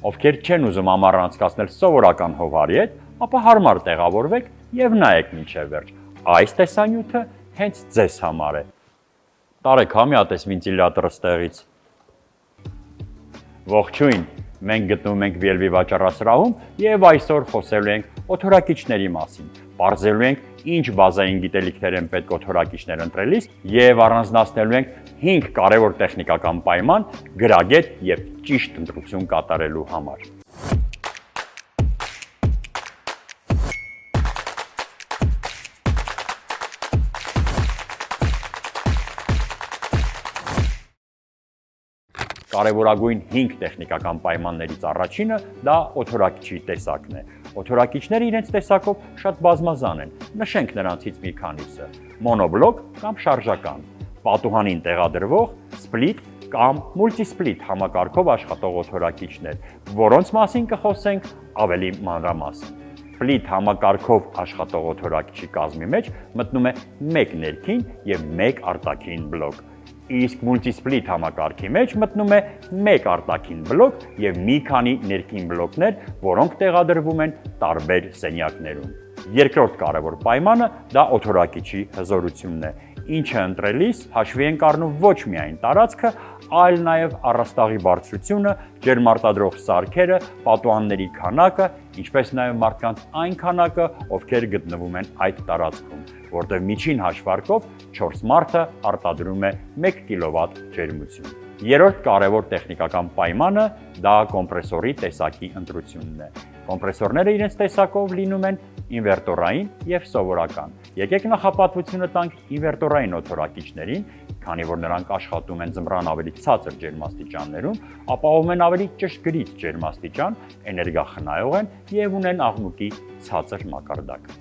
Ովքեր չեն ուզում ամառ անցկացնել սովորական հովարի հետ, ապա հարմար տեղավորվեք եւ նայեք մինչեւ վերջ։ Այս տեսանյութը հենց ձեզ համար է։ Տարեք հա մի հատ էս վենտիլյատորը ստեղից։ Ողջույն, մենք գտնվում ենք VLV վաճառասրահում եւ այսօր խոսելու ենք օթորակիչների մասին։ Բարձելու ենք ինչ բազային գիտելիքներ են պետք օթորակիչներ ընտրելիս եւ առանձնացնելու ենք 5 կարևոր տեխնիկական պայման գրագետ եւ ճիշտ ընտրություն կատարելու համար։ Կարևորագույն 5 տեխնիկական պայմաններից առաջինը դա օթորակիչի տեսակն է։ Օթորակիչները իրենց տեսակով շատ բազմազան են։ Նշենք նրանցից մի քանիսը. մոնոբլոկ կամ շարժական, պատուհանին տեղադրվող, սպլիտ կամ մուլտիսպլիտ համակարգով աշխատող օթորակիչներ, որոնց մասին կխոսենք ավելի մանրամասն։ Սպլիտ համակարգով աշխատող օթորակիչի կազմի մեջ մտնում է 1 ներքին եւ 1 արտաքին բլոկ։ Իսկ մուլտիսպլիտ համակարգի մեջ մտնում է 1 արտաքին բլոկ եւ մի քանի ներքին բլոկներ, որոնք տեղադրվում են տարբեր սենյակներում։ Երկրորդ կարևոր պայմանը դա օթորակիչի հզորությունն է, ինչը ընտրելիս հաշվի ենք առնում ոչ միայն տարածքը, այլ նաև առաստաղի բարձրությունը, ջերմարտադրող սարքերը, պատուհանների քանակը, ինչպես նաև մարդկանց այն քանակը, ովքեր գտնվում են այդ տարածքում, որտեղ միջին հաշվարկով 4 մարդը արտադրում է 1 կՎտ ջերմություն։ Երրորդ կարևոր տեխնիկական պայմանը դա կոմպրեսորի տեսակի ընտրությունն է։ Կոմպրեսորները իրենց տեսակով լինում են ինվերտորային եւ սովորական։ Եկեք նախապատվությունը տանք ինվերտորային օթորակիչներին, քանի որ նրանք աշխատում են ձմռան ավելի ցածր ջերմաստիճաններում, ապահովում են ավելի ճշգրիտ ջերմաստիճան, էներգախնայող են եւ ունեն աղմուկի ցածր մակարդակ։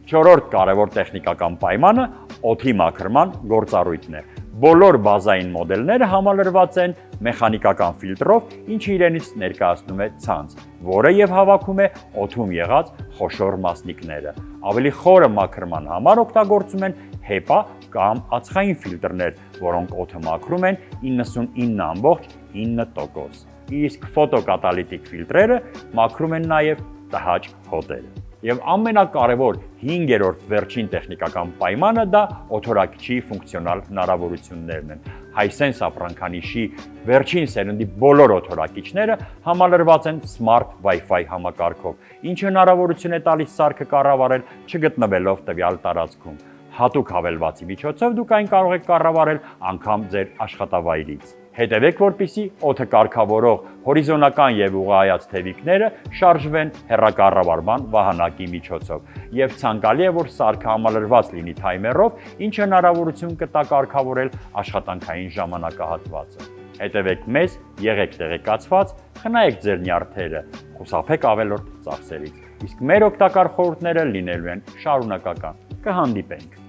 Չորրորդ կարևոր տեխնիկական պայմանը օդի մաքրման գործառույթն է։ Բոլոր բազային մոդելները համալրված են մեխանիկական ֆիլտրով, ինչը իրենից ներկայացնում է ցանց, որը եւ հավաքում է օդում եղած խոշոր մասնիկները։ Ավելի խորը մաքրման համար օգտագործում են HEPA կամ ածխային ֆիլտրներ, որոնք օդը մաքրում են 99.9%։ Իսկ ֆոտոկատալիտիկ ֆիլտրերը մաքրում են նաեւ տհաճ հոտերը։ Եվ ամենակարևոր 5-րդ վերջին տեխնիկական պայմանը դա օթորակիչի ֆունկցիոնալ հնարավորություններն են։ Hisense ապրանքանիշի վերջին սերնդի բոլոր օթորակիչները համալրված են Smart Wi-Fi համակարգով, ինչը հնարավորություն է տալիս սարքը կառավարել չգտնվելով տվյալ տարածքում։ Հատուկ հավելվածի միջոցով դուք այն կարող եք կառավարել անգամ ձեր աշխատավայրից։ Հետևեք, որպեսզի օդը կարգավորող հորիզոնական եւ ուղղահայաց թևիկները շարժվեն հեռակառավարման վահանակի միջոցով եւ ցանկալի է, որ սարքը համալրված լինի թայմերով, ինչը հնարավորություն կտա կարգավորել աշխատանքային ժամանակահատվածը։ Հետևեք մեզ, եղեք տեղեկացված, խնայեք ձեր նյարդերը, խուսափեք ավելորդ ծախսերից։ Իսկ մեր օգտակար խորհուրդները լինելու են շարունակական։ Կհանդիպենք։